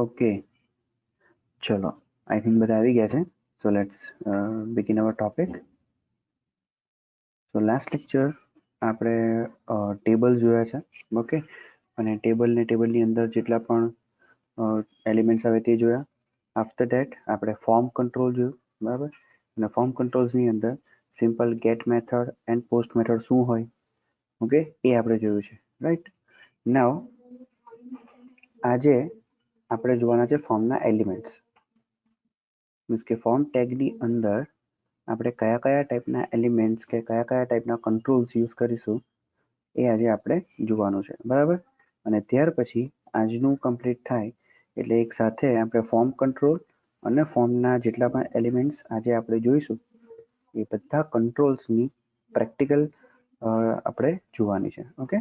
Okay, ચલો. I think બધા આવી ગયા છે. So let's begin our topic. So last lecture આપણે ટેબલ જોયા છે. ઓકે, અને ટેબલની અંદર જેટલા પણ એલિમેન્ટ્સ આવે તે જોયા. આફ્ટર ધેટ આપણે ફોર્મ કંટ્રોલ જોયું, બરાબર. અને ફોર્મ કંટ્રોલ્સની અંદર simple get method and post method શું હોય, ઓકે, એ આપણે જોયું છે, રાઈટ. નાવ આજે આપણે જોવાના છે ફોર્મના એલિમેન્ટ્સ. મીન્સ કે ફોર્મ ટેગની અંદર આપણે કયા કયા ટાઈપના એલિમેન્ટ્સ કે કયા કયા ટાઈપના કંટ્રોલ્સ યુઝ કરીશું એ આજે આપણે જોવાનું છે, બરાબર. અને ત્યાર પછી આજનું કમ્પ્લીટ થાય એટલે એક સાથે આપણે ફોર્મ કંટ્રોલ અને ફોર્મના જેટલા પણ એલિમેન્ટ્સ આજે આપણે જોઈશું એ બધા કંટ્રોલ્સની પ્રેક્ટિકલ આપણે જોવાની છે. Okay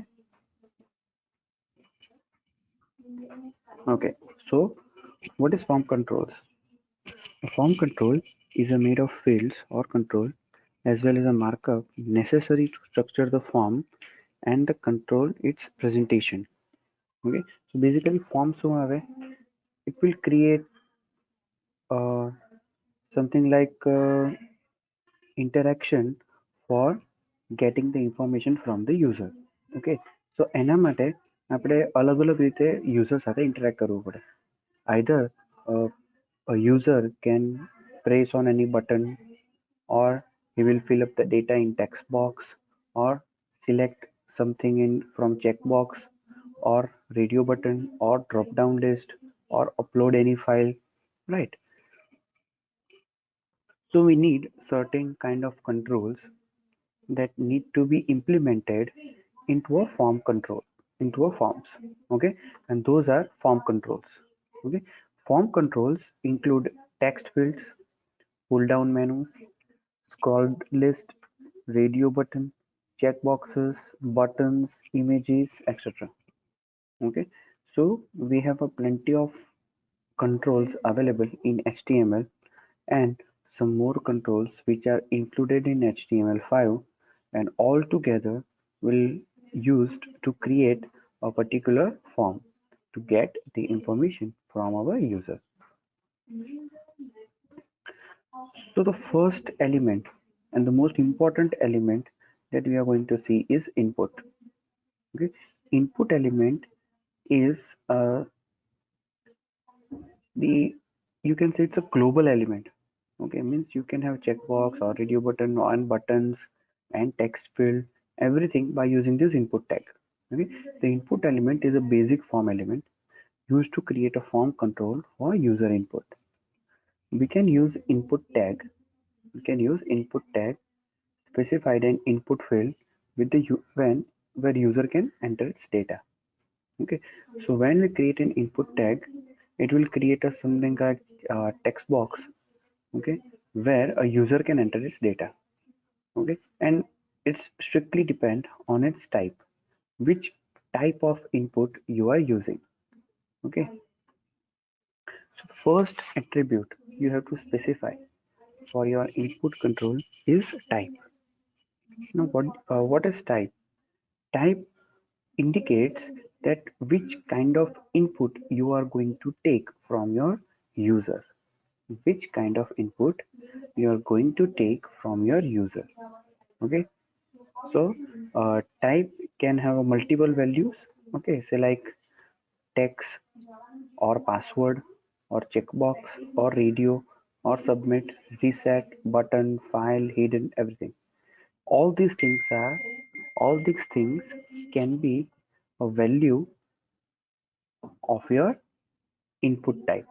okay. So what is form controls? A form control is a made of fields or control as well as a markup necessary to structure the form and the control its presentation. Okay, so basically form શું આવે, it will create uh, something like interaction for getting the information from the user. Okay, so એના માટે આપણે અલગ અલગ રીતે user સાથે interact કરવું પડે. either uh, a user can press on any button, or he will fill up the data in text box, or select something in from checkbox, or radio button, or drop down list, or upload any file, right. So we need certain kind of controls that need to be implemented into a form control, into a forms. Okay, and those are form controls. Okay, form controls include text fields, pull down menus, scrolled list, radio button, checkboxes, buttons, images, etc. Okay, so we have a plenty of controls available in HTML, and some more controls which are included in HTML5, and all together will used to create a particular form to get the information from our user. So the first element and the most important element that we are going to see is input. Okay, input element is the, you can say it's a global element. Okay, means you can have checkbox or radio button and buttons and text field, everything by using this input tag. Okay, the input element is a basic form element used to create a form control for user input. We can use input tag. We can use input tag specified an input field with the when where user can enter its data. Okay, so when we create an input tag, it will create a something like text box. Okay, where a user can enter its data. Okay, and it's strictly depend on its type, which type of input you are using. Okay, so the first attribute you have to specify for your input control is type. Now what is type? Type indicates that which kind of input you are going to take from your user. Which kind of input you are going to take from your user. Okay, so type can have a multiple values. Okay, say like text or password or checkbox or radio or submit, reset, button, file, hidden, everything. All these things are, all these things can be a value of your input type.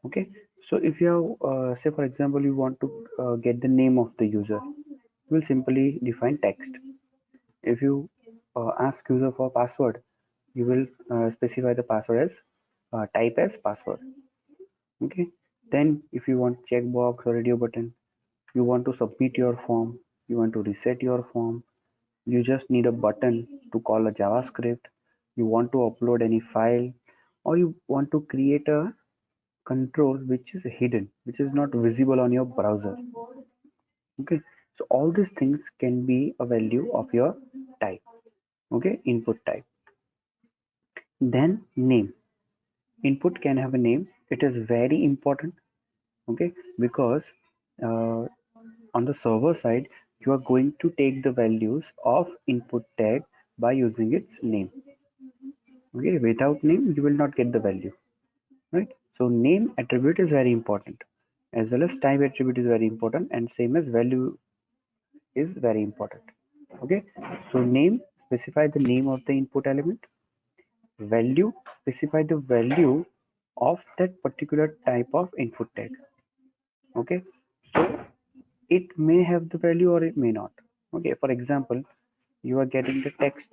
Okay, so if you have say for example you want to get the name of the user, you will simply define text. If you ask user for password, you will specify the password as type as password. Okay, then if you want checkbox or radio button, you want to submit your form, you want to reset your form, you just need a button to call a JavaScript, you want to upload any file, or you want to create a control which is hidden, which is not visible on your browser. Okay, so all these things can be a value of your type. Okay, input type. Then name. input can have a name. It is very important, okay, because uh, on the server side you are going to take the values of input tag by using its name. Okay, without name you will not get the value, right? So name attribute is very important, as well as type attribute is very important, and same as value is very important. Okay, so name specify the name of the input element, value specify the value of that particular type of input tag. Okay, so it may have the value or it may not. Okay, for example, you are getting the text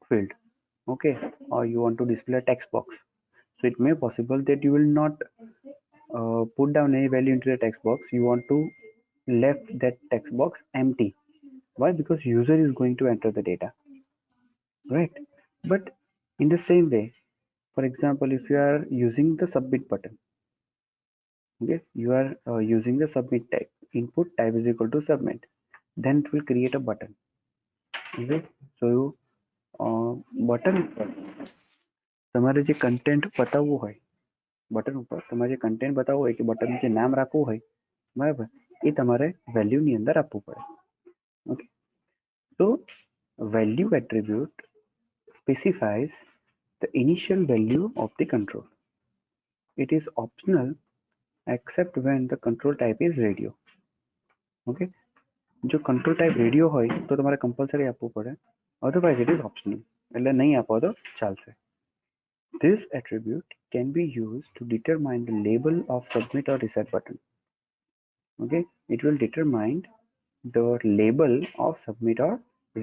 field, okay, or you want to display a text box. So it may possible that you will not put down any value into the text box. You want to left that text box empty. Why? Because user is going to enter the data, right? But in the same way, for example, if you are using the submit button, okay, you are using the submit tag, input type is equal to submit, then it will create a button. Okay, so button ઉપર તમારે જે content બતાવવું હોય, button ઉપર તમારે જે content બતાવવું હોય કે બટન જે નામ રાખવું હોય, બરાબર, એ તમારે વેલ્યુની અંદર આપવું પડે. Okay, so value attribute specifies the initial value of the control. It is optional except when the control type is radio. Okay, જો કંટ્રોલ ટાઈપ રેડિયો હોય તો તમારે કમ્પલસરી આપવું પડે, અધરવાઇઝ ઇટ ઇઝ ઓપ્શનલ, એટલે નહીં આપો તો ચાલશે. This attribute can be used to determine the label of submit or reset button. Okay, it will determine the label of submit or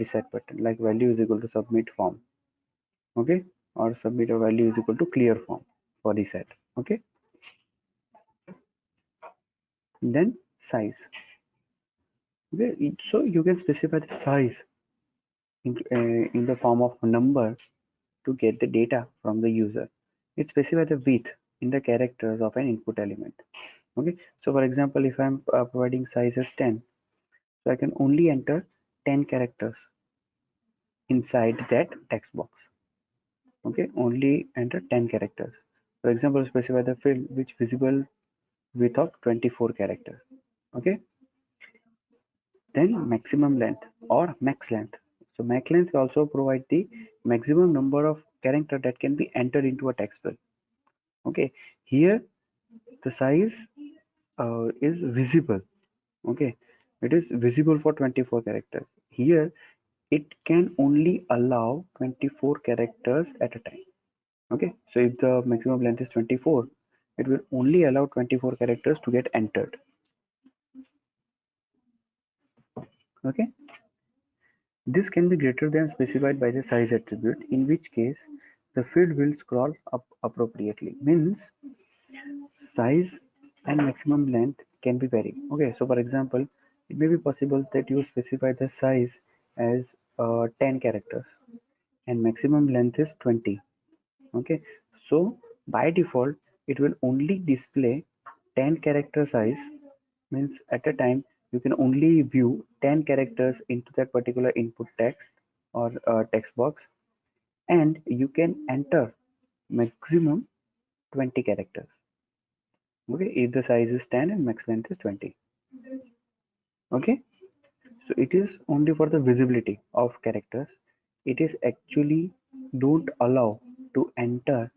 reset button, like value is equal to submit form, okay, or submit or value is equal to clear form for reset. Okay, then size. Okay, so you can specify the size in the form of a number to get the data from the user. It specifies the width in the characters of an input element. Okay, so for example, if I'm providing size as 10, so I can only enter 10 characters inside that text box. Okay, only enter 10 characters. For example, specify the field which visible width of 24 characters. Okay, then maximum length or max length. So max length also provide the maximum number of character that can be entered into a text field. Okay, here the size is visible. Okay, it is visible for 24 characters. Here it can only allow 24 characters at a time. Okay, so if the maximum length is 24, it will only allow 24 characters to get entered. Okay, this can be greater than specified by the size attribute, in which case the field will scroll up appropriately. Means size and maximum length can be varied. Okay, so for example, it may be possible that you specify the size as 10 characters and maximum length is 20. Okay, so by default it will only display 10 character size, means at a time you can only view 10 characters into that particular input text or text box, and you can enter maximum 20 characters. Okay, if the size is 10 and max length is 20. Okay, so it is only for the visibility of characters. It is actually don't allow to enter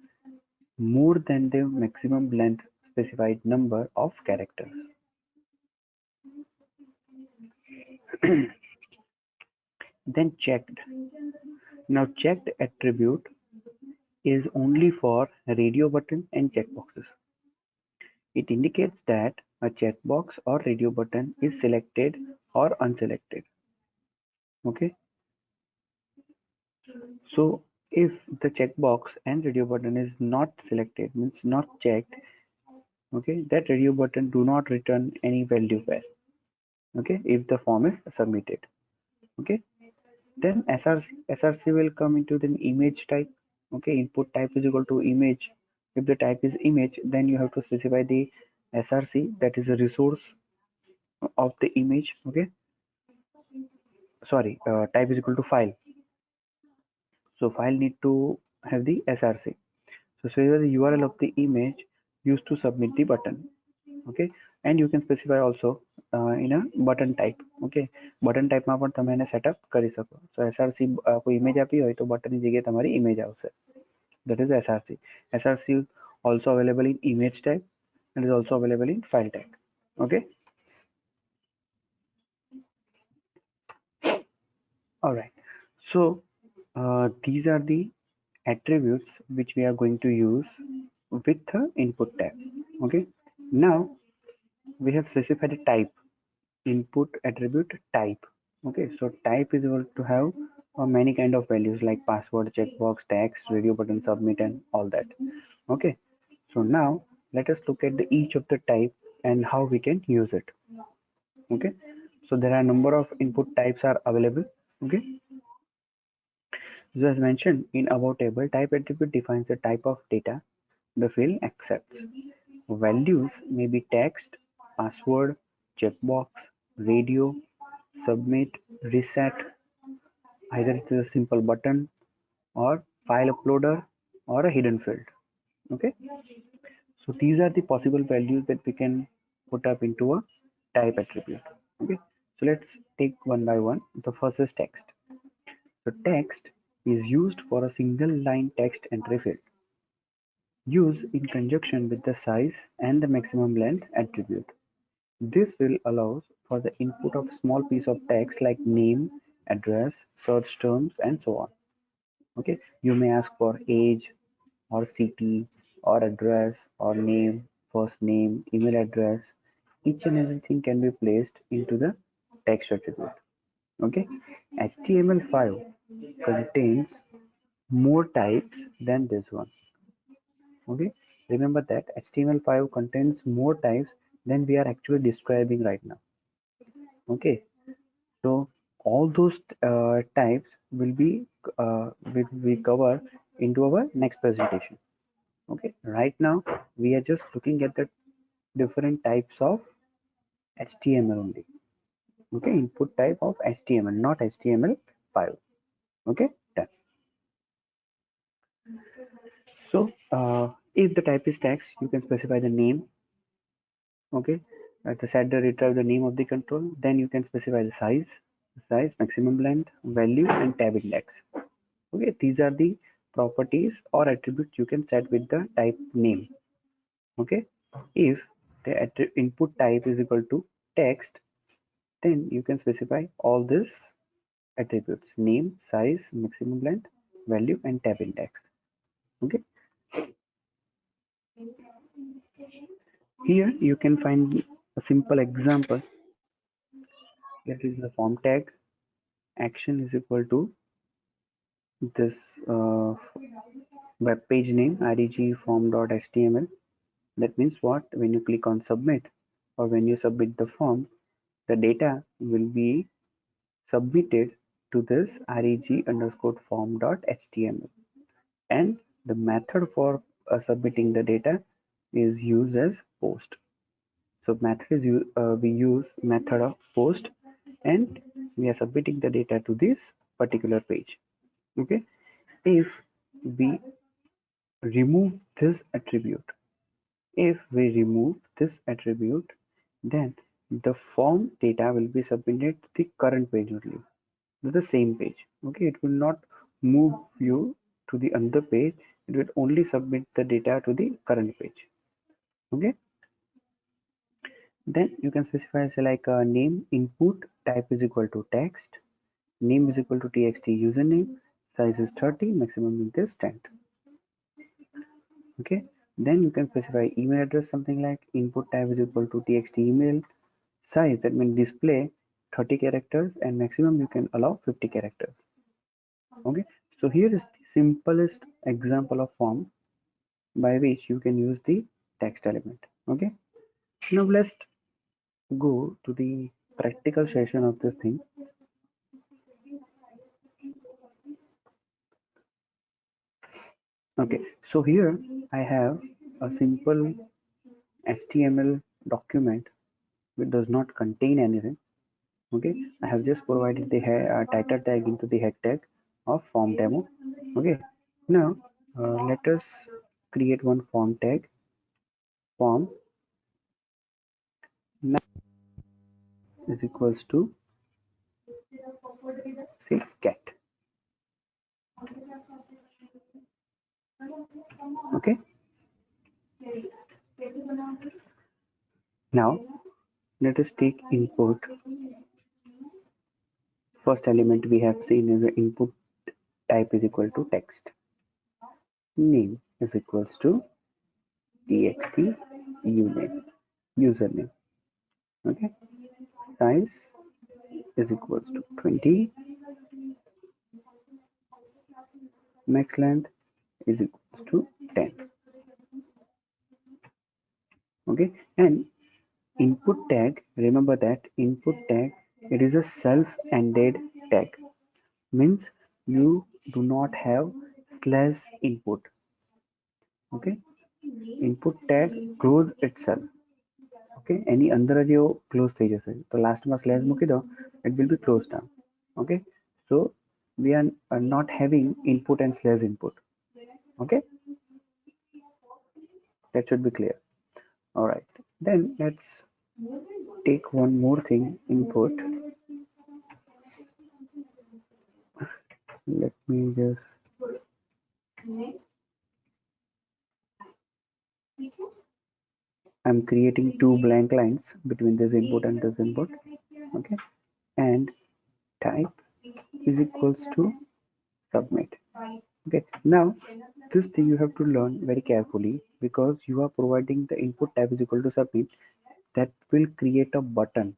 more than the maximum length specified number of characters. Then checked. Now checked attribute is only for radio button and checkboxes. It indicates that a checkbox or radio button is selected or unselected. Okay, so if the checkbox and radio button is not selected, means not checked, okay, that radio button do not return any value pair. Okay, if the form is submitted. Okay, then src will come into the image type. Okay, input type is equal to image. If the type is image, then you have to specify the src, that is a resource of the image. Okay, sorry, type is equal to file, so file need to have the src. So specify the URL of the image used to submit the button. Okay, and you can specify also in a button type. Okay, button type માં પણ તમે એને setup કરી શકો. So src કોઈ image આપી હોય તો button ની જગ્યાએ તમારી image આવશે. That is src. src also available in image type and is also available in file type. Okay, all right. So these are the attributes which we are going to use with the input tag. Okay, now we have specified a type, input attribute type. Okay, so type is able to have many kind of values like password, checkbox, text, radio button, submit, and all that. Okay, so now let us look at the each of the type and how we can use it. Okay, so there are a number of input types are available. Okay, so as mentioned in our table, type attribute defines the type of data the field accepts. Values may be text, password, checkbox, radio, submit, reset, either it is a simple button or file uploader or a hidden field. Okay, so these are the possible values that we can put up into a type attribute. Okay, so let's take one by one. The first is text. So text is used for a single line text entry field. Use in conjunction with the size and the maximum length attribute. This will allows for the input of small piece of text like name, address, search terms, and so on. Okay, you may ask for age or city or address or name, first name, email address. Each and everything can be placed into the text attribute. Okay, HTML5 contains more types than this one. Okay, remember that HTML5 contains more types than we are actually describing right now. Okay, so all those types will be covered into our next presentation. Okay, right now we are just looking at the different types of HTML only. Okay, input type of HTML, not HTML5. Okay, done. So if the type is text, you can specify the name. Okay, to set the retrieve the name of the control, then you can specify the size, maximum length, value, and tab index. Okay, these are the properties or attributes you can set with the type name. Okay, if the input type is equal to text, then you can specify all these attributes: name, size, maximum length, value, and tab index. Okay, here you can find a simple example. That is the form tag. Action is equal to this web page name regform.html. That means what? When you click on submit or when you submit the form, the data will be submitted to this reg_form.html, and the method for submitting the data is used as post. So method is we use method of post, and we are submitting the data to this particular page. Okay, if we remove this attribute, then the form data will be submitted to the current page only, to the same page. Okay, it will not move you to the other page. It will only submit the data to the current page. Okay, then you can specify say like name input type is equal to text, name is equal to txt username, size is 30, maximum length is 10. Okay, then you can specify email address something like input type is equal to txt email, size that means display 30 characters, and maximum you can allow 50 characters. Okay, so here is the simplest example of form by which you can use the text element. Okay, now let's go to the practical session of this thing. Okay, so here I have a simple HTML document which does not contain anything. Okay, I have just provided the title tag into the head tag of form demo. Okay, now let us create one form tag, form is equals to say get. Okay, now let us take input. First element we have seen is the input type is equal to text, name is equals to txt username. Okay, size is equals to 20, max length is equals to 10. Okay, and input tag, remember that input tag, it is a self-ended tag, means you do not have slash input. Okay, input tag close itself. Okay, એની અંદર જ એવો close થઈ જશે, તો લાસ્ટમાં slash મૂકી દો, it will be closed down. Okay, so we are not having input and slash input. Okay, that should be clear. All right, then let's take one more thing, input. Let me just I'm creating two blank lines between this input and this input. Okay, and type is equals to submit. Okay, now this thing you have to learn very carefully, because you are providing the input type is equal to submit. That will create a button,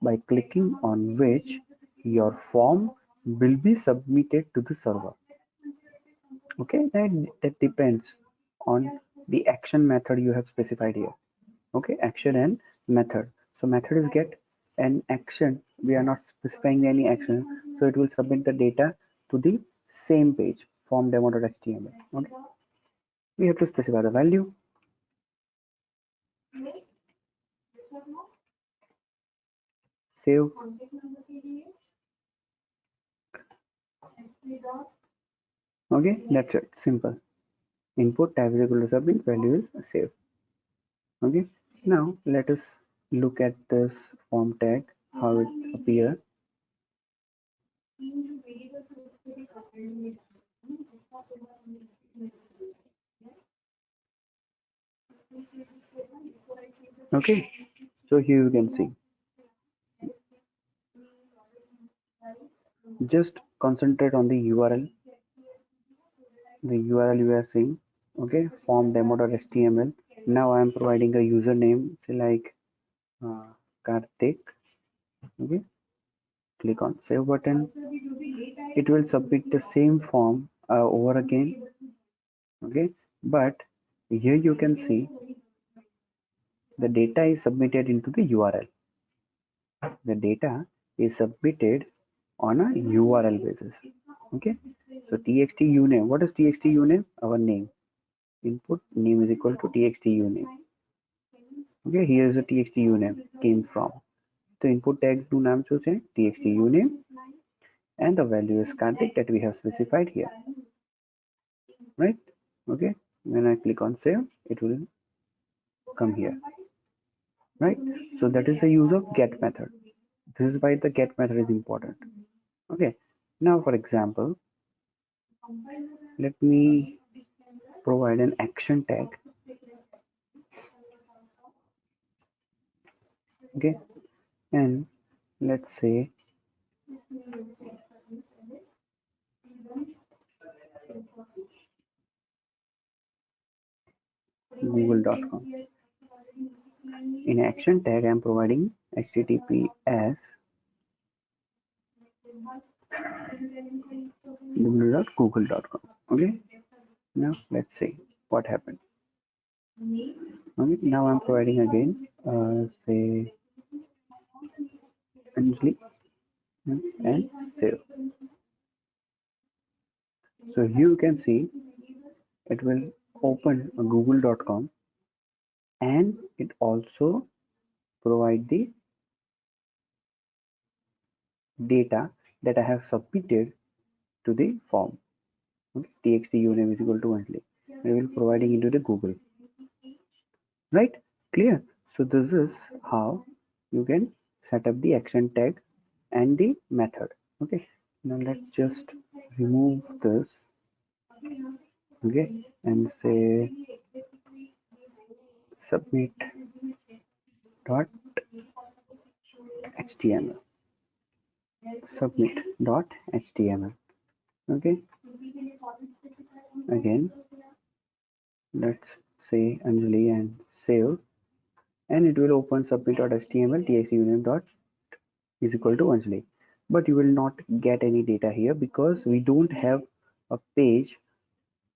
by clicking on which your form will be submitted to the server. Okay, that depends on the action method you have specified here. Okay, action and method. So method is get, and action we are not specifying any action, so it will submit the data to the same page, form demo.html. Okay, we have to specify the value, save. Okay, that's it, simple. Input type is equal to submit, value is save. Okay, now let us look at this form tag, how it appears. Okay, so here you can see, just concentrate on the URL you are seeing. Okay, form demo.html. Now I am providing a username, say like Karthik. Okay, click on save button. It will submit the same form over again. Okay, but here you can see the data is submitted into the URL. The data is submitted on a URL basis. Okay, so txt uname, what is txt uname? Our name. Input name is equal to txt uname. Okay, here is the txt uname came from. So input tag નું નામ શું છે? txt uname, and the value is Karthik that we have specified here. Right? Okay, when I click on save, it will come here. Right? So that is the use of get method. This is why the get method is important. Okay, now for example, let me provide an action tag. Okay, and let's say google.com. In action tag I am providing https google.google.com. Okay, now let's see what happened. Okay, now I'm providing again say Anjali and save. So here you can see it will open google.com, and it also provide the data that I have submitted to the form. Okay, txt uname is equal to Anjali. I will providing into the Google. Right? Clear? So this is how you can set up the action tag and the method. Okay. Now let's just remove this. Okay, and say submit dot html. Submit dot html. Okay. Again, let's say Anjali and save, and it will open submit.html txtuname dot is equal to Anjali. But you will not get any data here because we don't have a page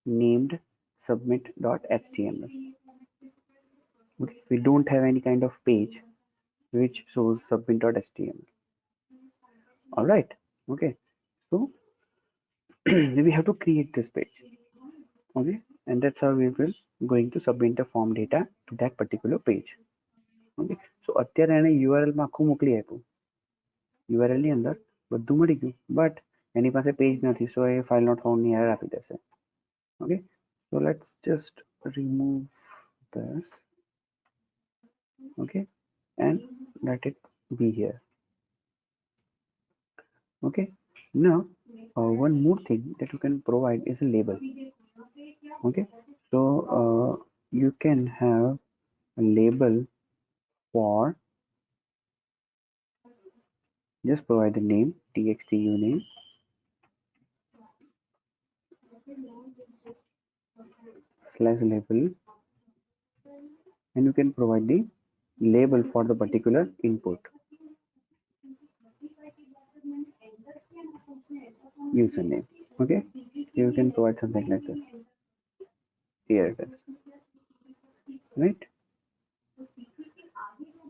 named submit.html. Okay. We don't have any kind of page which shows submit.html. All right. Okay. So we have to create this page. Okay. And that's how we will going to submit the form data to that particular page. Okay. So અત્યારે એને URL માં આખું મોકલી આપ્યું. URL ની અંદર બધું મળી ગયું, but એની પાસે પેજ નથી, so A file not found ની error આપી દેશે. Okay. So let's just remove this. Okay. And let it be here. Okay. Now one more thing that you can provide is a label. Okay. So you can have a label for, just provide the name txt uname slash label, and you can provide the label for the particular input. Username. Okay, you can provide something like this. Here it is. Right.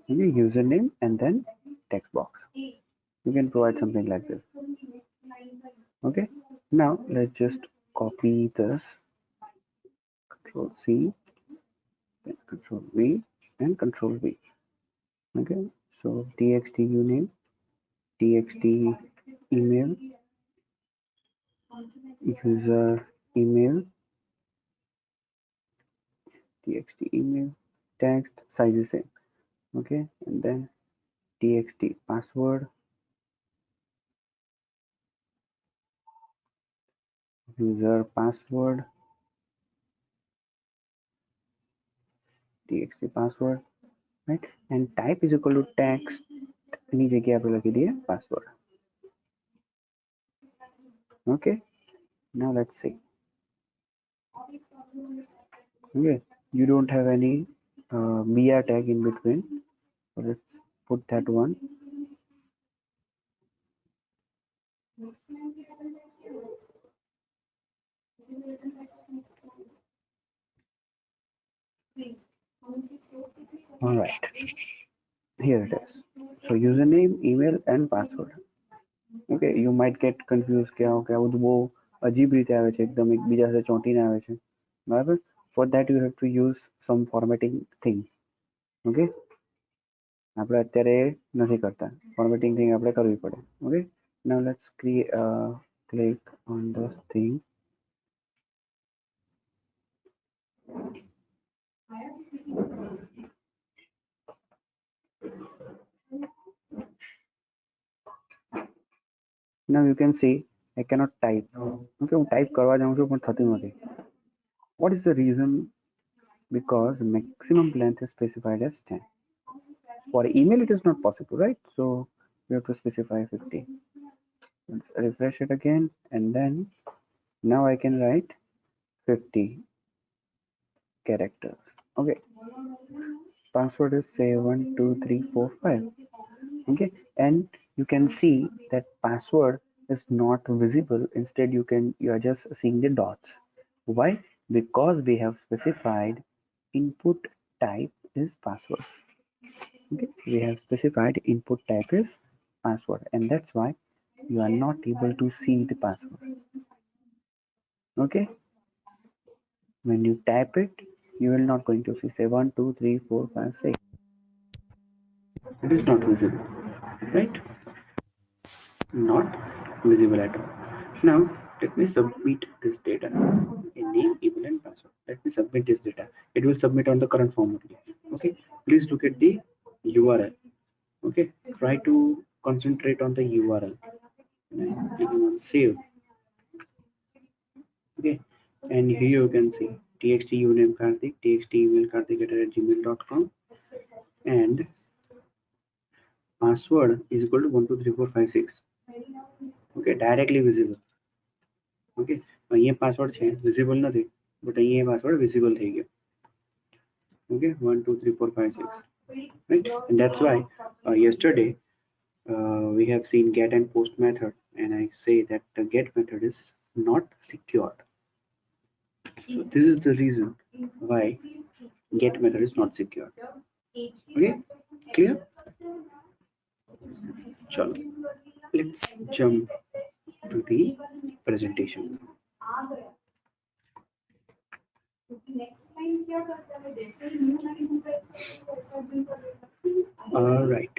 Okay, username and then text box. You can provide something like this. Okay. Now let's just copy this. Control C, then Control V and Control V. Okay. So txt uname, txt email, user email, txt email, text size is same. Okay, and then txt password, user password, txt password, right? And type is equal to text ની જગ્યાએ આપણે લખી દઈએ password. Okay, now let's see. Okay, you don't have any br tag in between, so let's put that one. All right, here it is. So username, email and password. Okay, you might get confused કે આ બધું બહુ અજીબ રીતે આવે છે, એકદમ એકબીજા સાથે ચોંટીને આવે છે, બરાબર? For that you have to use some formatting thing. Okay, આપણે અત્યારે નથી કરતા, formatting thing આપણે કરવી પડે. Okay, now let's create click on this thing. Now you can see I cannot type. Okay, હું type કરવા જાઉં છું પણ થતું નથી. What is the reason? Because maximum length is specified as 10. For email it is not possible, right? So we have to specify 50. Let's refresh it again, and then now I can write 50 characters. Okay, password is say 12345. Okay, and you can see that password is not visible. Instead you are just seeing the dots. Why? Because we have specified input type is password. Okay, we have specified input type is password, and that's why you are not able to see the password. Okay, when you type it, you will not going to see say 1 2 3 4 5 6. It is not visible, right? Not visible at all. Now Let me submit this data. Okay, name, email, and password. Let me submit this data. It will submit on the current form only. Okay, please look at the URL. Okay, try to concentrate on the URL. Clicking on save. Okay, and here you can see txt uname Karthik, txt email karthik@gmail.com, and password is equal to 123456. Okay, directly visible. Okay અહીંયા password છે visible નથી but અહીંયા password visible થઈ ગયો. Okay, 1 2 3 4 5 6, right? And that's why yesterday we have seen get and post method, and I say that the get method is not secured. So this is the reason why get method is not secured. Okay, clear? Chalo, let's jump to the presentation. All right.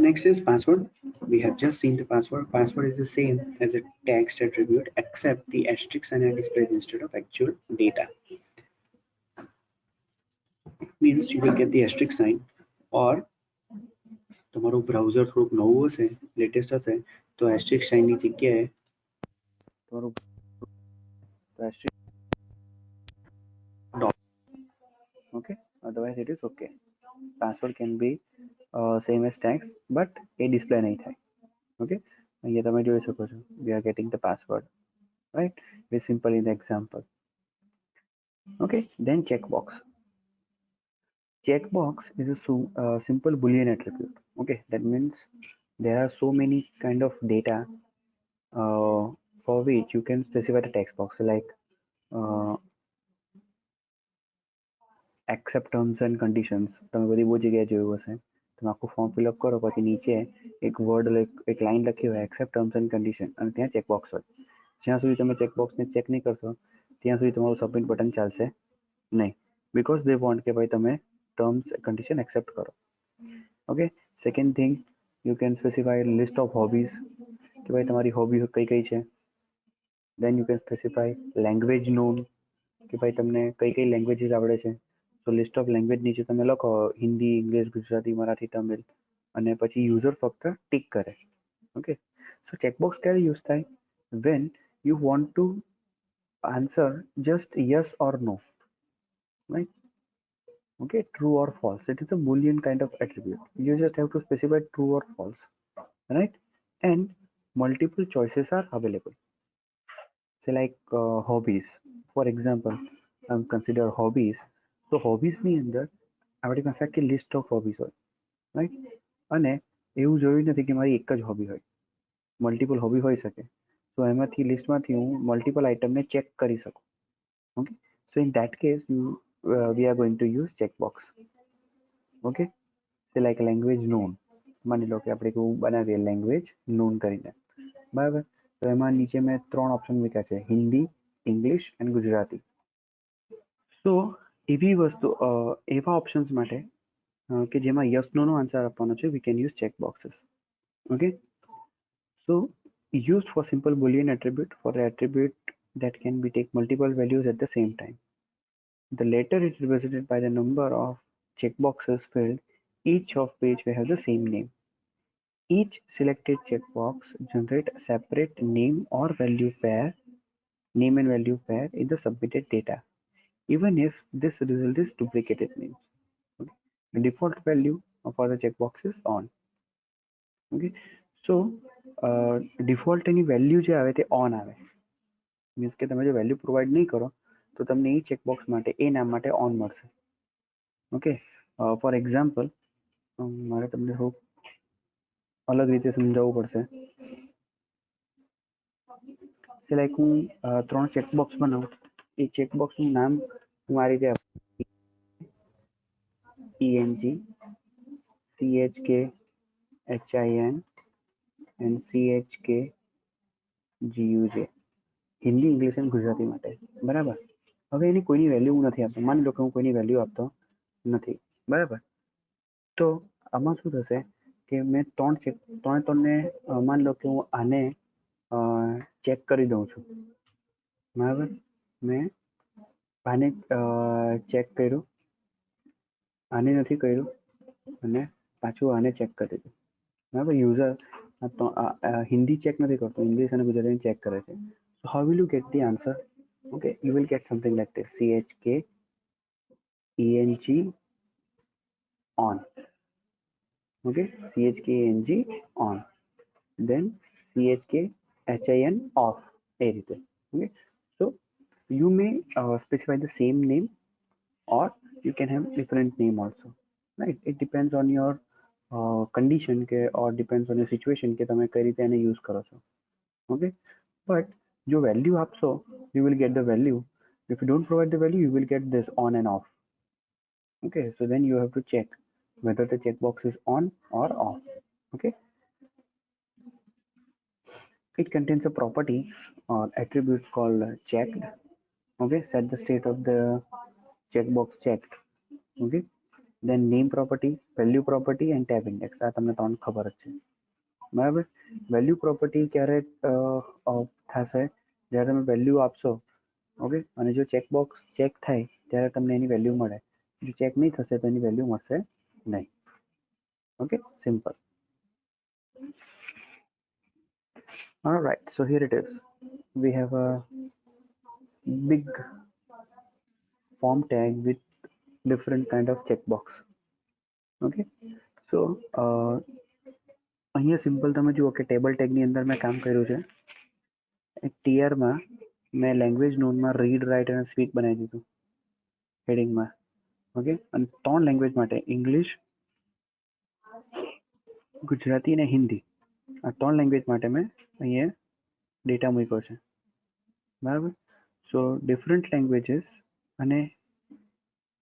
Next is password. We have just seen the password. Password is the same as a text attribute except the asterisk sign is displayed instead of actual data. Means you will get the asterisk sign, or તમારું browser થોડુંક નવું હશે, latest હશે, તો asterisk sign ની જગ્યાએ તમારું asterisk dot. Okay, otherwise it is okay. Password can be same as text, but A display નહીં થાય. Okay, અહીંયા તમે જોઈ શકો છો, we are getting the password, right? Very simple in the example. Okay, then checkbox. Checkbox is a simple boolean attribute. Okay, that means there are so many kind of data for which you can specify the text box, like accept terms and conditions. તમે બધી બહુ જગ્યાએ જોયું હશે. તમે આખું form fill up કરો પછી નીચે એક વર્ડ એક લાઈન લખી હોય એક્સેપ્ટ ટર્મ્સ એન્ડ કન્ડિશન, અને ત્યાં ચેકબોક્સ હોય. જ્યાં સુધી તમે ચેકબોક્સને ચેક નહીં કરશો ત્યાં સુધી તમારું સબમિટ બટન ચાલશે નહીં, બીકોઝ દે વોન્ટ કે ભાઈ તમે ટર્મ્સ કન્ડિશન એક્સેપ્ટ કરો. Okay, second thing, you can specify list of hobbies, કે ભાઈ તમારી હોબી કઈ કઈ છે. Then you can specify language known, કે ભાઈ તમને કઈ કઈ લેંગ્વેજીસ આવડે છે. તો લિસ્ટ ઓફ લેંગ્વેજ નીચે તમે લખો હિન્દી, ઇંગ્લિશ, ગુજરાતી, મરાઠી, તમિલ, અને પછી યુઝર ફક્ત ટિક કરે. ઓકે, સો ચેકબોક્સ ક્યારે યુઝ થાય? When you want to answer just yes or no, right? Okay, true or false. It is a boolean kind of attribute. You just have to specify true or false, right? And multiple choices are available. Say like hobbies, for example, consider hobbies. So hobbies ની અંદર આપણી પાસે આખી list of hobbies હોય, right? અને એવું જોયું નથી કે મારી એક જ હોબી હોય, મલ્ટિપલ હોબી હોઈ શકે. તો એમાંથી લિસ્ટમાંથી હું મલ્ટિપલ આઇટમને ચેક કરી શકું. Okay, so in that case we are going to use checkbox. Okay, say like language known. માની લો કે આપણે કેવું બનાવીએ લેંગ્વેજ નોન કરીને, બરાબર? તો એમાં નીચે મેં 3 ઓપ્શન મૂક્યા છે, હિન્દી, ઇંગ્લિશ એન્ડ ગુજરાતી. સો એવી વસ્તુ એવા ઓપ્શન્સ માટે કે જેમાં યસ નો નો આન્સર આપવાનો છે, we can use checkboxes. Okay, so used for simple boolean attribute, for the attribute that can be take multiple values at the same time. The latter is represented by the number of checkboxes filled, each of which will have the same name. Each selected checkbox generates a separate name or value pair, name and value pair in the submitted data, even if this result is duplicated names. Okay. The default value for the checkbox is on. Okay, so default any value જે આવે તે on આવે, means કે તમે જો value provide નહીં કરો તો તમને એ ચેકબોક્સ માટે એ નામ માટે on મળશે. ઓકે, ફોર એક્ઝામ્પલ મારે તમને થોડુંક અલગ રીતે સમજાવવું પડશે. સે લાઈક હું 3 ચેકબોક્સ બનાવું, એ ચેકબોક્સનું નામ હું આ રીતે ENGCHKHIN and CHKGUJ, Hindi, English અને ગુજરાતી માટે, બરાબર? હવે એની કોઈની વેલ્યુ હું નથી આપતો, માની લો કે હું કોઈની વેલ્યુ આપતો નથી, બરાબર? તો આમાં શું થશે કે મેં ત્રણને માન લો કે હું આને ચેક કરી દઉં છું, બરાબર. મેં આને ચેક કર્યું, આને નથી કર્યું, અને પાછું આને ચેક કરી દીધું, બરાબર. યુઝર હિન્દી ચેક નથી કરતો, ઇંગ્લિશ અને ગુજરાતી ચેક કરે છે. So how will you get the answer? Okay, you will get something like this: CHKENG on. Okay, CHKENG on. Then CHKHIN off. A રીતે. Okay, so you may specify the same name, or you can have different name also, right? It depends on your condition કે or depends on your situation કે તમે કઈ રીતે એને use કરો છો. Okay, but જો વેલ્યુ આપશો, you will get the value. If you don't provide the value, you will get this on and off. Okay, so then you have to check whether the checkbox is on or off. Okay, it contains a property or attribute called checked. Okay, set the state of the checkbox checked. Okay, then name property, value property and tab index. આ તમને ત્રણ ખબર જ છે, બરાબર. Value property ક્યારે થશે? જ્યારે તમે વેલ્યુ આપશો, ઓકે, અને જો ચેકબોક્સ ચેક થાય ત્યારે તમને એની વેલ્યુ મળે. જો ચેક નહીં થશે તો એની વેલ્યુ મળશે નહીં. Okay, simple. All right, so here it is. We have a big form tag with different kind of checkbox. Okay, so અહીંયા સિમ્પલ તમે જુઓ કે ટેબલ ટેગની અંદર મેં કામ કર્યું છે. ટીઆરમાં મેં લેંગ્વેજ નોડમાં રીડ, રાઇટ અને સ્પીક બનાવી દીધું હેડિંગમાં. ઓકે, અને ત્રણ લેંગ્વેજ માટે ઇંગ્લિશ, ગુજરાતી અને હિન્દી, આ ત્રણ લેંગ્વેજ માટે મેં અહીંયા ડેટા મૂક્યો છે, બરાબર. સો ડિફરન્ટ લેંગ્વેજીસ અને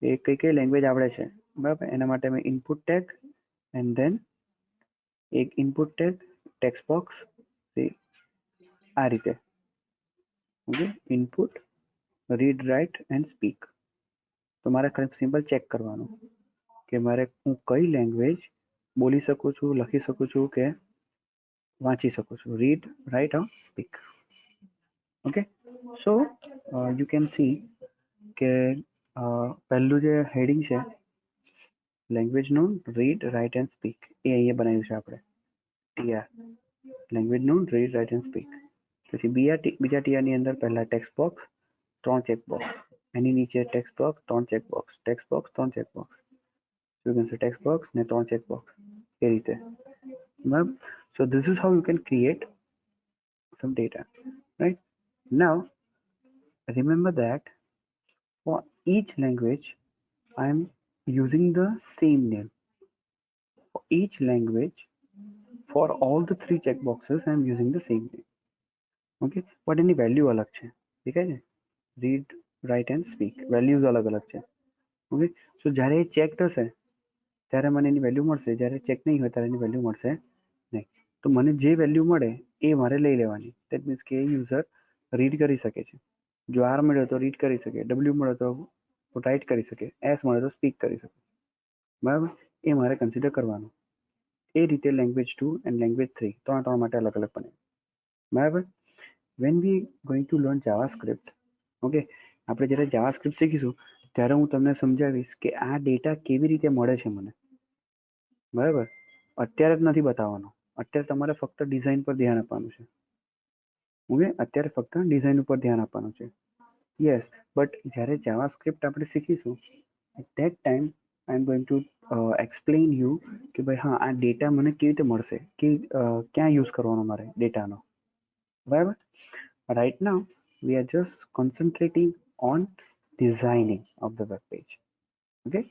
એ કઈ કઈ લેંગ્વેજ આવડે છે, બરાબર, એના માટે મેં ઇનપુટ ટેગ એન્ડ ધેન એક ઇનપુટ ટેગ ટેક્સ્ટ બોક્સ આ રીતે. Okay, input, read, write and speak. તો મારે સિમ્પલ ચેક કરવાનું કે મારે હું કઈ લેંગ્વેજ બોલી શકું છું, લખી શકું છું કે વાંચી શકું છું. Read, write or speak. Okay, so you can see કે પહેલું જે હેડિંગ છે language node, read, write and speak, એ અહીંયા બનાવ્યું છે આપણે. TR language node, read, write and speak. પછી બીજા ટીઆરની અંદર પહેલા ટેક્સ્ટ બોક્સ, ત્રણ ચેકબોક્સ, એની નીચે ટેક્સ્ટ બોક્સ, ત્રણ ચેકબોક્સ, ટેક્સ્ટ બોક્સ, ત્રણ ચેકબોક્સ. ટેક્સ્ટ બોક્સ ને ત્રણ ચેકબોક્સ, એ રીતે, બરાબર. So this is how you can create some data, right? Now remember that for each language I am using the same name. For each language, for all the three checkboxes I am using the same name. Okay, but એની value અલગ છે, ઠીક છે. Read, write and speak values અલગ અલગ છે. Okay, સો જ્યારે એ check થશે ત્યારે મને એની વેલ્યુ મળશે, જ્યારે ચેક નહીં હોય ત્યારે એની વેલ્યુ મળશે નહીં. તો મને જે વેલ્યુ મળે એ મારે લઈ લેવાની. દેટ મીન્સ કે યુઝર રીડ કરી શકે છે. જો આર મળ્યો તો રીડ કરી શકે, ડબલ્યુ મળ્યો તો રાઇટ કરી શકે, એસ મળે તો સ્પીક કરી શકે, બરાબર. એ મારે કન્સિડર કરવાનું. એ રીતે લેંગ્વેજ 2 એન્ડ લેંગ્વેજ 3 ત્રણ માટે અલગ અલગ બને, બરાબર. When we going to learn JavaScript, okay, આપણે જ્યારે જાવાસ્ક્રિપ્ટ શીખીશું ત્યારે હું તમને સમજાવીશ કે આ ડેટા કેવી રીતે મળે છે મને, બરાબર. અત્યારે જ નથી બતાવવાનો, અત્યારે તમારે ફક્ત ડિઝાઇન પર ધ્યાન આપવાનું છે. ઓકે, અત્યારે ફક્ત ડિઝાઇન ઉપર ધ્યાન આપવાનું છે. યસ, બટ જ્યારે જાવાસ્ક્રિપ્ટ આપણે શીખીશું at that time I am going to explain you કે ભાઈ હા આ ડેટા મને કેવી રીતે મળશે, કે ક્યાં યુઝ કરવાનો મારે ડેટાનો, બરાબર. Right now we are just concentrating on designing of the web page. Okay,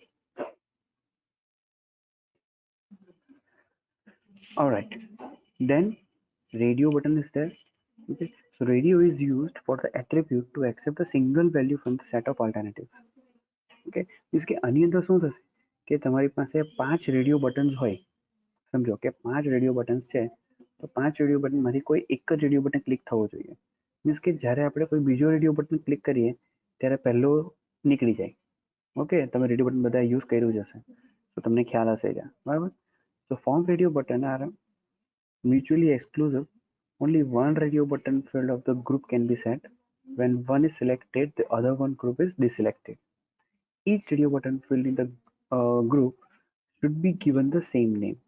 all right, then radio button is there. Okay, so radio is used for the attribute to accept a single value from the set of alternatives. Okay, means કે આની અંદર શું થશે કે તમારી પાસે 5 radio buttons હોય, સમજો કે 5 રેડિયો બટન્સ છે, તો 5 રેડિયો બટનમાંથી કોઈ એક જ રેડિયો બટન ક્લિક થવો જોઈએ. મીન્સ કે જ્યારે આપણે કોઈ બીજો રેડિયો બટન ક્લિક કરીએ ત્યારે પહેલો નીકળી જાય. ઓકે, તમે રેડિયો બટન બધા યુઝ કર્યું જ હશે તો તમને ખ્યાલ હશે, બરાબર. So form radio button are mutually exclusive. Only one radio button field of the group can be set. When one is selected, the other one group is deselected. Each radio button field in the group should be given the same name.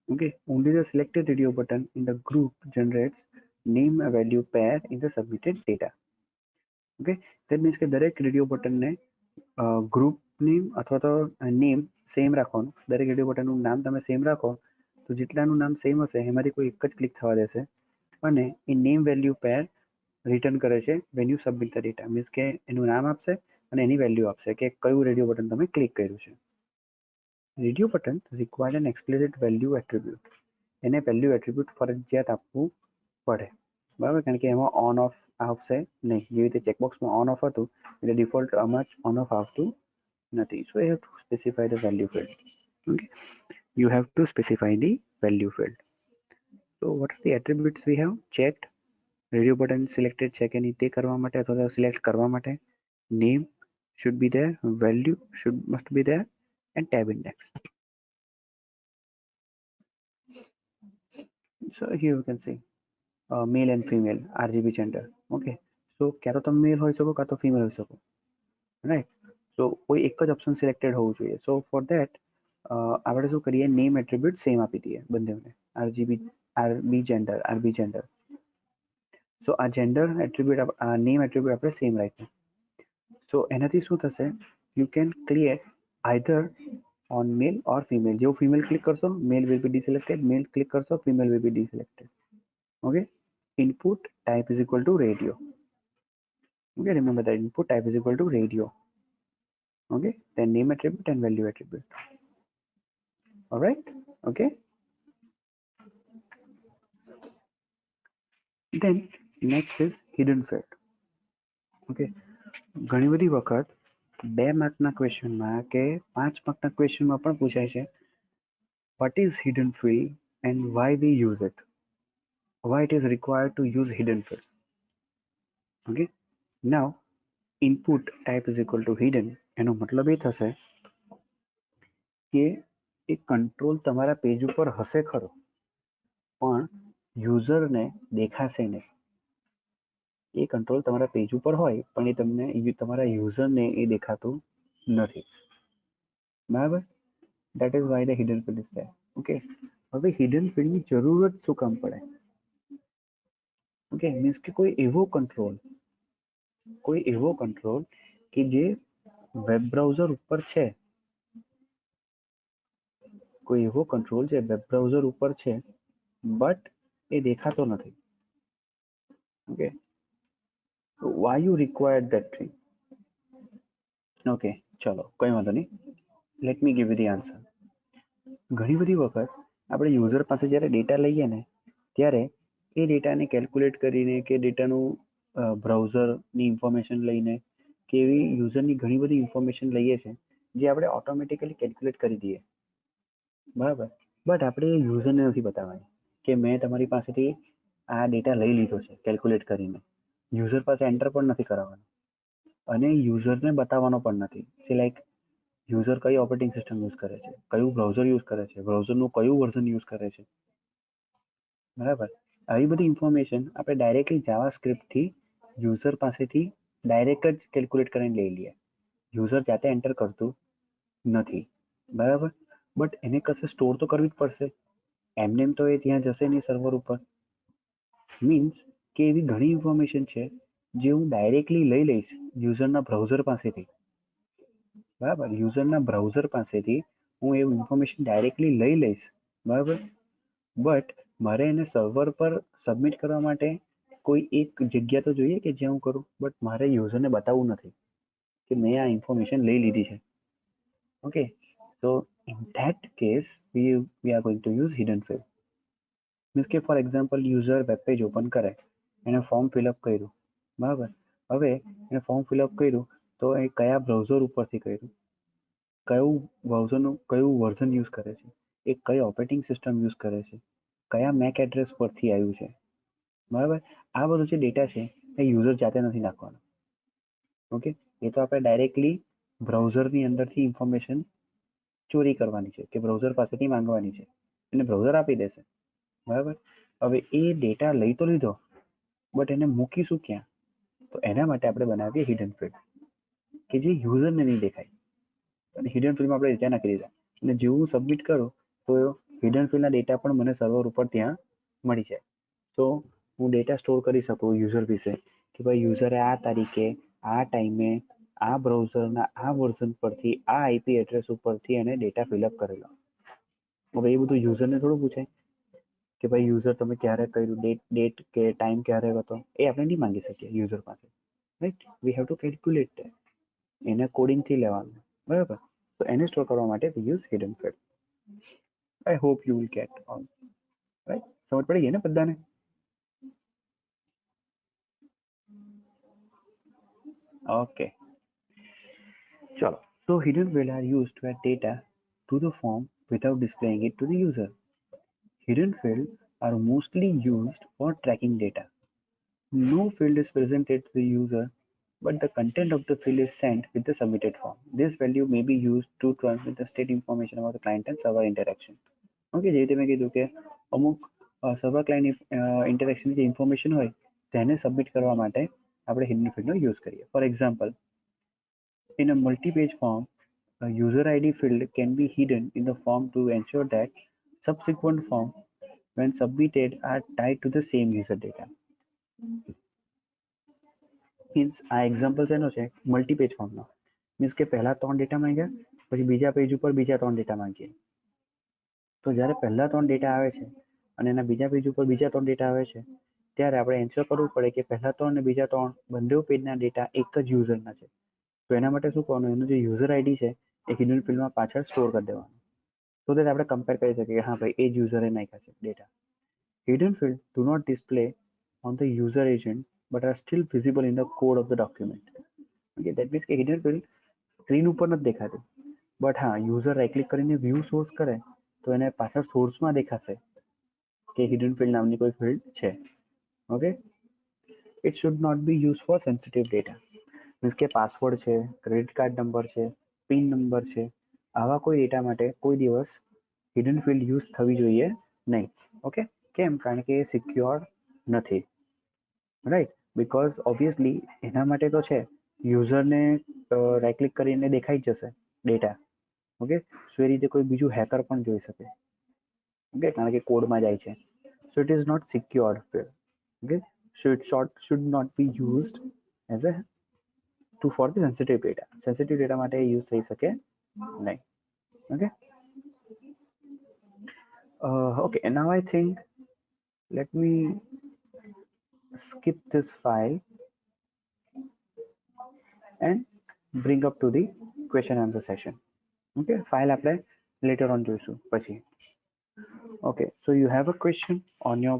Okay, only the selected radio button in the group generates name value pair in the submitted data. Okay, that means કે દરેક radio બટનને group name અથવા તો name same રાખવાનું. દરેક radio બટનનું નામ તમે same રાખો તો જેટલાનું નામ સેમ હશે એમાંથી કોઈ એક જ ક્લિક થવા દેશે અને એ નેમ વેલ્યુ પેર રિટર્ન કરે છે when you submit the data. Means કે એનું નામ આપશે અને એની વેલ્યુ આપશે કે કયું રેડિયો બટન તમે ક્લિક કર્યું છે. Radio button required an explicit value attribute. એને વેલ્યુ એટ્રીબ્યુટ ફરજિયાત આપવું પડે, બરાબર, કારણ કે એમાં ઓન ઓફ આવશે નહીં. જેવી રીતે ચેકબોક્સમાં ઓન ઓફ હતું એટલે ડિફોલ્ટ આમાં જ ઓન ઓફ આવતું નથી. So you have to specify the value field. Okay, you have to specify the value field. So what are the attributes we have checked? Radio button selected છે કે નહીં તે કરવા માટે અથવા તો સિલેક્ટ કરવા માટે name should be there, value must be there, and tab index. So here you can see male and female RGB gender. Okay, so ક્યાં તો તમે મેલ હોઈ શકો કાં તો ફિમેલ હોઈ શકો, રાઈટ. સો કોઈ એક જ ઓપ્શન સિલેક્ટેડ હોવું જોઈએ. સો ફોર ધેટ આપણે શું કરીએ, નેમ એટ્રીબ્યુટ સેમ આપી દઈએ બંનેને, આરબી જેન્ડર. સો આ જેન્ડર એટ્રીબ્યુટ આ નેમ એટ્રીબ્યુટ આપણે સેમ રાખ્યું. સો એનાથી શું થશે, you can create either on male or female. જેવું ફિમેલ ક્લિક કરશો male will be deselected, male click કરશો female will be deselected. Okay, input type is equal to radio. Okay, remember that input type is equal to radio. Okay, then name attribute and value attribute. All right. Okay, then next is hidden field. Okay, ઘણી બધી વખત 2 માર્કના ક્વેશ્ચનમાં કે 5 માર્કના ક્વેશ્ચનમાં પણ પૂછાય છે what is hidden field and why we use it, why it is required to use hidden field. Okay, now input type is equal to hidden એનો મતલબ એ થશે કે એ કંટ્રોલ તમારા પેજ ઉપર હશે ખરો પણ યુઝરને દેખાશે નહીં. એ કંટ્રોલ તમારા પેજ ઉપર હોય પણ એ તમને તમારા યુઝરને એ દેખાતું નથી, બરાબર. That is why the hidden field is there. Okay, હવે હિડન ફિલ્ડની જરૂરત શું કામ પડે? ઓકે, મીન્સ કે કોઈ એવો કંટ્રોલ કે જે વેબ બ્રાઉઝર ઉપર છે, કોઈ એવો કંટ્રોલ જે વેબ બ્રાઉઝર ઉપર છે બટ એ દેખાતો નથી. Okay, why you required that thing? Okay, ચલો કઈ વાંધો નહીં, let me give you the answer. ઘણી બધી વખત આપણે યુઝર પાસે જ્યારે ડેટા લઈએ ને ત્યારે એ ડેટાને કેલ્ક્યુલેટ કરીને કે ડેટાનું બ્રાઉઝરની ઇન્ફોર્મેશન લઈને કે એવી યુઝરની ઘણી બધી ઇન્ફોર્મેશન લઈએ છીએ જે આપણે ઓટોમેટિકલી કેલ્ક્યુલેટ કરી દઈએ, બરાબર. બટ આપણે એ યુઝરને નથી બતાવવાની કે મેં તમારી પાસેથી આ ડેટા લઈ લીધો છે કેલ્ક્યુલેટ કરીને. યુઝર પાસે એન્ટર પણ નથી કરાવવાનું અને યુઝરને બતાવવાનો પણ નથી. સી લાઈક યુઝર કઈ ઓપરેટિંગ સિસ્ટમ યુઝ કરે છે, કયું બ્રાઉઝર યુઝ કરે છે, બ્રાઉઝરનું કયું વર્ઝન યુઝ કરે છે, બરાબર. આવી બધી ઇન્ફોર્મેશન આપણે ડાયરેક્ટલી જાવા સ્ક્રિપ્ટથી યુઝર પાસેથી ડાયરેક્ટ જ કેલ્ક્યુલેટ કરીને લઈ લઈએ. યુઝર જાતે એન્ટર કરતું નથી, બરાબર. બટ એને કશે સ્ટોર તો કરવી જ પડશે, એમને તો એ ત્યાં જશે નહીં સર્વર ઉપર. મીન્સ કે એવી ઘણી ઇન્ફોર્મેશન છે જે હું ડાયરેક્ટલી લઈ લઈશ યુઝરના બ્રાઉઝર પાસેથી, બરાબર. યુઝરના બ્રાઉઝર પાસેથી હું એ ઇન્ફોર્મેશન ડાયરેક્ટલી લઈ લઈશ, બરાબર. બટ મારે એને સર્વર પર સબમિટ કરવા માટે કોઈ એક જગ્યા તો જોઈએ કે જ્યાં હું કરું, બટ મારે યુઝરને બતાવવું નથી કે મેં આ ઇન્ફોર્મેશન લઈ લીધી છે. Okay, so in that case we are going to use hidden field. Means કે for example user web page open કરે, એને ફોર્મ ફિલઅપ કર્યું, બરાબર. હવે એને ફોર્મ ફિલઅપ કર્યું તો એ કયા બ્રાઉઝર ઉપરથી કર્યું, કયું બ્રાઉઝરનું કયું વર્ઝન યુઝ કરે છે, એ કઈ ઓપરેટિંગ સિસ્ટમ યુઝ કરે છે, કયા મેક એડ્રેસ પરથી આવ્યું છે, બરાબર. આ બધું જે ડેટા છે એ યુઝર જાતે નથી નાખવાનો. ઓકે, એ તો આપણે ડાયરેક્ટલી બ્રાઉઝરની અંદરથી ઇન્ફોર્મેશન ચોરી કરવાની છે કે બ્રાઉઝર પાસેથી માંગવાની છે. એને બ્રાઉઝર આપી દેશે, બરાબર. હવે એ ડેટા લઈ તો લીધો, બટ એને મૂકીશું ક્યાં? તો એના માટે આપણે બનાવીએ હિડન ફિલ્ડ, કે જે યુઝરને નહીં દેખાય. અને હિડન ફિલ્ડમાં આપણે ત્યાં નાખી દીધા, એટલે જેવું હું સબમિટ કરું તો હિડન ફિલ્ડના ડેટા પણ મને સર્વર ઉપર ત્યાં મળી જાય. તો હું ડેટા સ્ટોર કરી શકું યુઝર વિશે, કે ભાઈ યુઝરે આ તારીખે, આ ટાઈમે, આ બ્રાઉઝરના આ વર્ઝન પરથી, આ આઈપી એડ્રેસ ઉપરથી એને ડેટા ફિલઅપ કરેલો. હવે એ બધું યુઝરને થોડું પૂછાય કે ભાઈ યુઝર તમે ક્યારે કર્યું, ડેટ કે ટાઈમ ક્યારે હતો, એ આપણે નહીં માંગી શકીએ યુઝર પાસે, right. We have to calculate that, એને કોડિંગથી લેવાનું, બરાબર. તો એને સ્ટોર કરવા માટે વી use hidden field. I hope you will get all, right. સમજ પડી ગઈ ને બધાને? Okay. Chalo. So hidden fields are used to add data to the form without displaying it to the user. Hidden fields are mostly used for tracking data. No field is presented to the user, but the content of the field is sent with the submitted form. This value may be used to transmit the state information about the client and server interaction. Okay, જે રીતે મેં કીધું કે અમુક server client ઇન્ટરેક્શનની જે information હોય તેને submit કરવા માટે આપણે હિડન ફિલ્ડનો યુઝ કરીએ. For example, in a multi-page form, a user ID field can be hidden in the form to ensure that subsequent forms, when submitted, are tied to the same user data. Means આ example શેનો છે? મલ્ટીપેજ ફોર્મનો. Means કે પહેલા 3 data માંગ્યા, પછી બીજા page ઉપર બીજા 3 ડેટા માંગીએ. તો જ્યારે પહેલા 3 ડેટા આવે છે અને એના બીજા પેજ ઉપર બીજા 3 ડેટા આવે છે, ત્યારે આપણે એન્શ્યોર કરવું પડે કે પહેલા 3 અને બીજા 3 બંને પેજના ડેટા એક જ યુઝરના છે. તો એના માટે શું કરવાનું? એનું જે યુઝર આઈડી છે એ હિડન ફિલ્ડમાં પાછળ સ્ટોર કરી દેવાનું, તો દેટ આપણે કમ્પેર કરી શકીએ કે હા ભાઈ એ જ યુઝરે નાખ્યા છે data. Hidden fields do not display on the user agent but are still visible in the code of the document. Okay, that means કે hidden field સ્ક્રીન ઉપર નથી દેખાતું, બટ હા યુઝર રાઈટ ક્લિક કરીને વ્યૂ સોર્સ કરે તો એને પાછળ સોર્સમાં દેખાશે કે હિડન ફિલ્ડ નામની કોઈ ફિલ્ડ છે. Okay, it should not be use for sensitive data. Means કે પાસવર્ડ છે, ક્રેડિટ કાર્ડ નંબર છે, પિન નંબર છે, આવા કોઈ ડેટા માટે કોઈ દિવસ હિડન ફિલ્ડ યુઝ થવી જોઈએ નહીં. ઓકે, કેમ? કારણ કે એ સિક્યોર નથી, રાઈટ. બીકોઝ ઓબ્વિયસલી એના માટે તો છે યુઝરને રાઈટ ક્લિક કરીને દેખાઈ જ જશે ડેટા. ઓકે, સો એ રીતે કોઈ બીજું હેકર પણ જોઈ શકે. ઓકે, કારણ કે કોડમાં જાય છે. So it is not secured field. Okay, so it should not be used as a for the sensitive data. Sensitive data માટે યુઝ થઈ શકે નહીં. Okay. Okay, and now I think let me skip this file and bring up to the question answer session. Okay, file આપણે later on જોઈશું પછી. Okay, so you have a question on your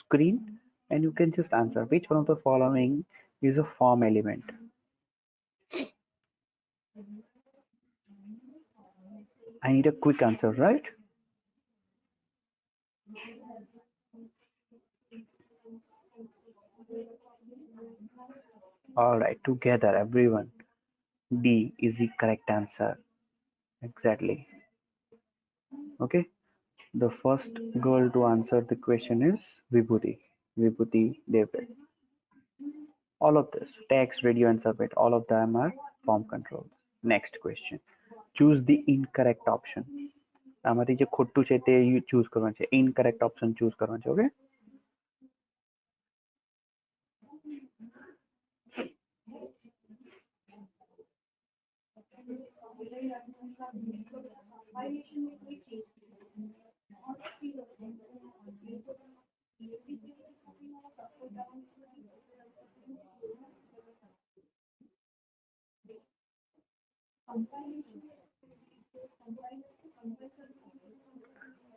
screen and you can just answer which one of the following is a form element. I need a quick answer, right? All right, together everyone. D is the correct answer. Exactly. Okay, the first girl to answer the question is Vibhuti. Vibhuti David. All of this, text, radio, and submit, all of them are form controls. Next question. Choose the incorrect option. આમાંથી જે ખોટું છે તે choose કરવાનું છે. Incorrect option choose કરવાનું છે. Okay,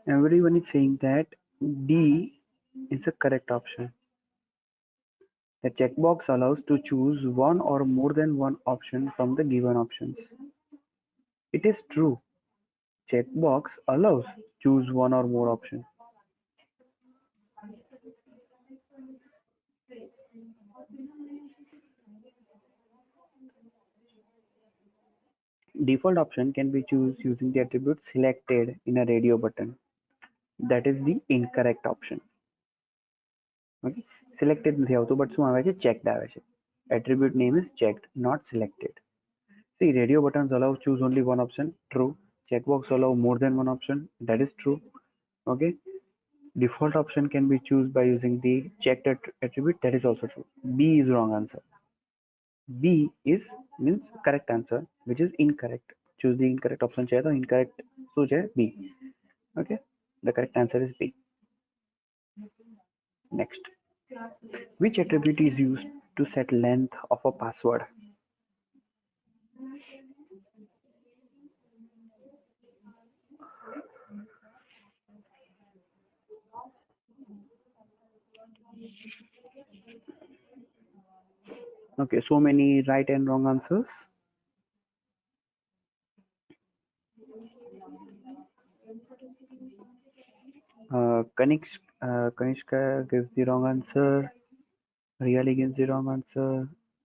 everyone is saying that D is the correct option. The checkbox allows to choose one or more than one option from the given options. It is true. Checkbox allows choose one or more options. Default option can be choose using the attribute selected in a radio button. that is the incorrect option. Okay, selected નથી આવતું but શું આવે છે checked આવે છે. Attribute name is checked, not selected. See, radio buttons allow choose only one option. True. Checkbox allow more than one option. That is true. Okay. Default option can be choose by using the checked attribute. That is also true. B is wrong answer. B is means correct answer, which is incorrect. Choose the incorrect option છે તો incorrect શું છે B. Okay. The correct answer is B. Next. Which attribute is used to set length of a password? Okay, so many right and wrong answers. Kanishka gives the wrong answer. Riyali gives the wrong answer.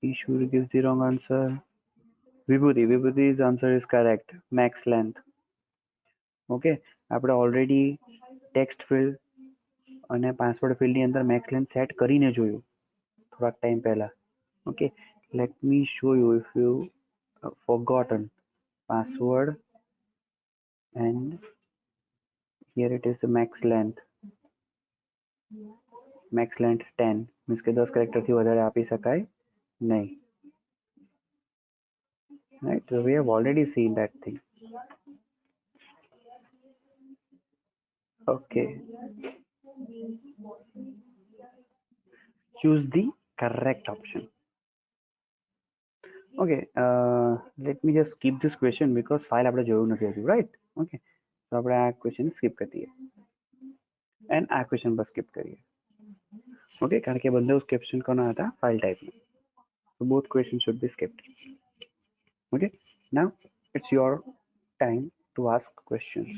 Ishur gives the wrong answer. Vibhudi's answer is correct. Max length. Okay, આપણે already text field અને password field ની અંદર max length set કરીને જોયું થોડાક time પહેલા. Okay, let me show you if you forgotten password, and here it is the max length. Max length 10 means કે 10 character થી વધારે આપી શકાય નહીં. Right, so we have already seen that thing. Okay, choose the correct option. Okay, let me just skip this question because file આપણે જોયું નથી હજુ, right? Okay, તો આપણે આ question skip કરી દઈએ and આ question પર skip કરીએ. Okay, કારણ કે બંને question કોના હતા file type ના. So both questions should be skipped. Okay, now it's your time to ask questions.